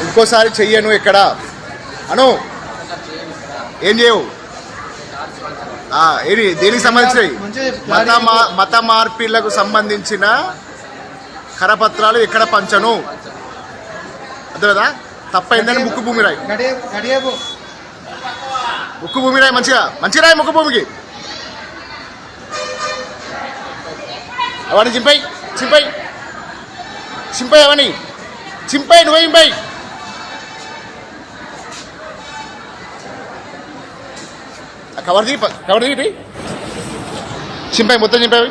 ఇంకోసారి చెయ్యను ఎక్కడ అను ఏం చేయవు ఏది దేనికి సంబంధించినవి మత మార్పిళ్లకు సంబంధించిన కరపత్రాలు ఎక్కడ పంచను అర్థమేదా తప్పైందని ముక్కు భూమి రాయి ముక్కు భూమి రాయి మంచిగా రాయి ముక్కు భూమికి అవన్నీ చింపై అవన్నీ నువ్వే చింపై కవర్ దిగి చింపై మొత్తం చింపై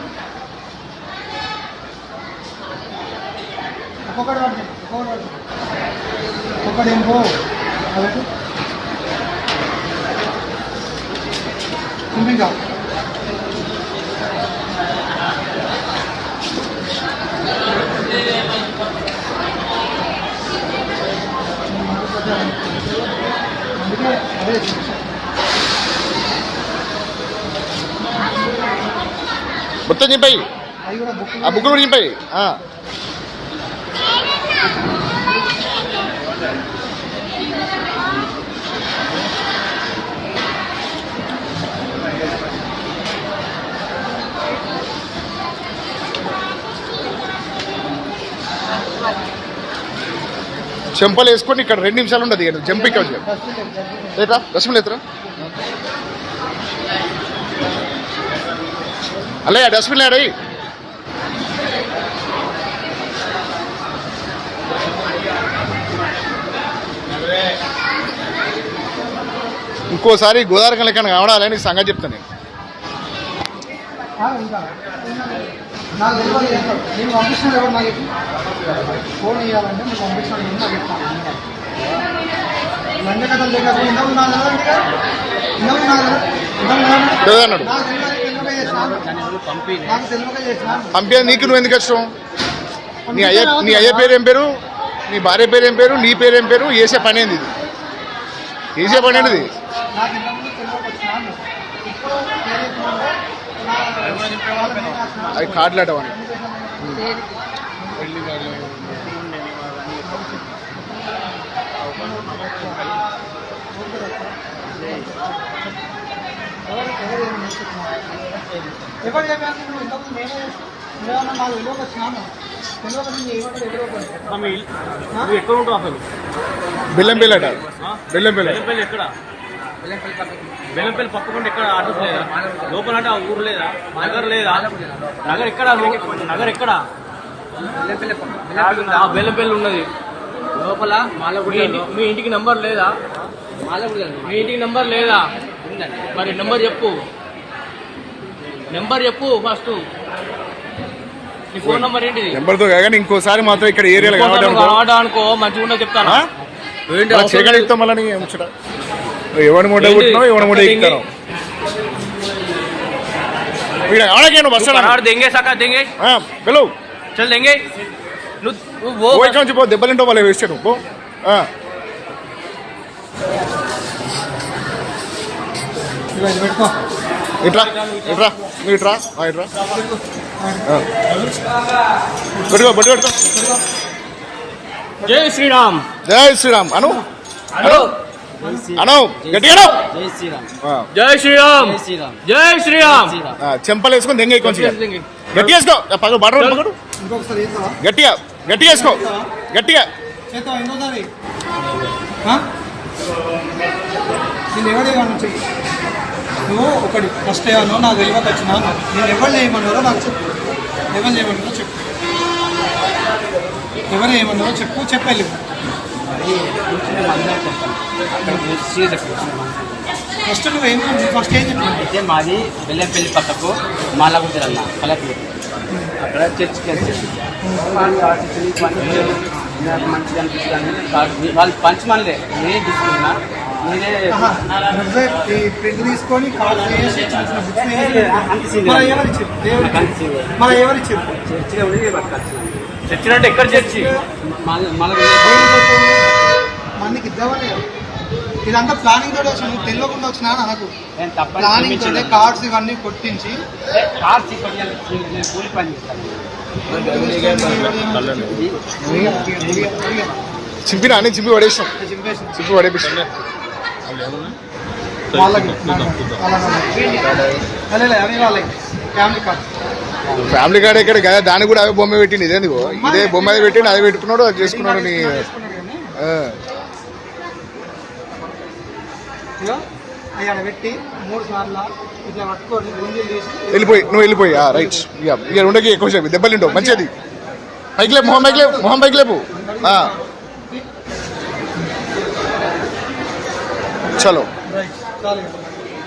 మొత్తం చింపై ఆ బుక్కులు కూడా చింపై చెంపలు వేసుకొని ఇక్కడ 2 నిమిషాలు ఉండదు జంప్ ఇక్కడ లేదా రసం లేదురా అల్లయ్య డస్ట్బిన్ లేడీ ఇంకోసారి గోదావరి లెక్క కావడాలని నీకు సంగతి చెప్తాను నేను పంపిస్తాను ఎవరు నాకు ఫోన్ ఇవ్వాలంటే నేను పంపిస్తాను నాకు చెప్తాను లంచ కథలు లేకపోతే పంపే నీకు నువ్వు ఎందుకు వచ్చావు నీ అయ్య పేరు ఏం పేరు నీ భార్య పేరు ఏం పేరు నీ పేరు ఏం పేరు వేసే పని ఏంది ఇది వేసే పని ఏంటిది అవి కార్డులు అటవని ఎవరు చెప్పాను ఇంతకుముందు నేనే నాకు వెళ్ళకి వచ్చినాను ఎక్కడ ఉంటావు అసలు బెల్లంపల్లి అట బెల్లంపల్లి ఎక్కడ బెల్లంపల్లి పక్కకుండా ఎక్కడ అడ్రస్ లేదా లోపల అంటే ఆ ఊరు లేదా నగర్ లేదా నగర్ ఎక్కడ నగర్ ఎక్కడ బెల్లంపల్లి ఉన్నది లోపల మీ ఇంటికి నంబర్ లేదా మీ ఇంటికి నంబర్ లేదా మరి నెంబర్ చెప్పు ఫస్ట్ నీ ఫోన్ నంబర్ ఏంటిది నెంబర్తో కానీ ఇంకోసారి మాత్రం ఇక్కడ ఏరియాలో అనుకో మంచిగా ఉన్నది చెప్తాను చేయగలుగుతాం మళ్ళీ ముచ్చట ఎవరి మూట కుట్టినావు ఎవరి మూట ఎక్కుతావు బస్ देंगे सका देंगे పిలువు चल देंगे నుంచి పో దెబ్బలింటో వాళ్ళు వేస్తాడు పో ఇట్రా ఇట్రా నువ్వు ఇట్రా ఇట్రా పెట్టుకో బట్టి పెట్టుకో జై శ్రీరామ్ అను అను గట్టిగా జై శ్రీరామ్ చెంపలు వేసుకొని దెంగ కొంచెం గట్టి వేసుకో పగడు బట్టలు పగడు గట్టిగా వేసుకో గట్టిగా నువ్వు ఒకటి ఫస్ట్ ఏమన్నా నాకు తెలియక వచ్చినా నేను ఎవరు ఏమన్నారో నాకు చెప్పు ఎవరు ఏమన్నారో చెప్పు ఎవరు ఏమన్నారో చెప్పాలి ఫస్ట్ నువ్వేం ఫస్ట్ ఏం చెప్పాను అయితే మాది బెల్లంపల్లి పక్కకు మాలగుంట అన్న కలెక్టర్ అక్కడ చర్చికి నాకు మంచిగా అనిపిస్తుంది వాళ్ళు పంచమనిలే నేను తీసుకున్నా ప్రింట్ తీసుకొని చర్చి అంటే ఎక్కడ చర్చి మందికి ఇద్దామని ఇదంతా ప్లానింగ్ తోటి వచ్చిన తెలియకుండా వచ్చినా నాకు ప్లానింగ్ తోటే కార్డ్స్ ఇవన్నీ కొట్టించి కార్డ్స్ కూలి పని చేస్తాను చింపినా అని చింపి పడేసాం, చింపేసి చింపి పడేపిస్తాం. వాళ్ళకి అవి వాళ్ళకి ఫ్యామిలీ కార్డ్ ఫ్యామిలీ కార్డ్ ఇక్కడ కదా, దానికి కూడా అవే బొమ్మ పెట్టింది. ఇదేంది ఇదే బొమ్మ అది పెట్టిండు, అదే పెట్టుకున్నాడు, అది చేసుకున్నాడు. నీ అయ్యాడ పెట్టి 3 సార్లు ఇట్లా పట్టుకొని గుంజీలు తీసి వెళ్ళిపోయి, నువ్వు వెళ్ళిపోయి. రైట్, ఇక ఉండకి ఎక్కువసేపు దెబ్బలు తింటావు. మంచిది, పైకి లేపు, మొహం పైకి లేపు, మొహం పైకి లేపు. చలో. చాలు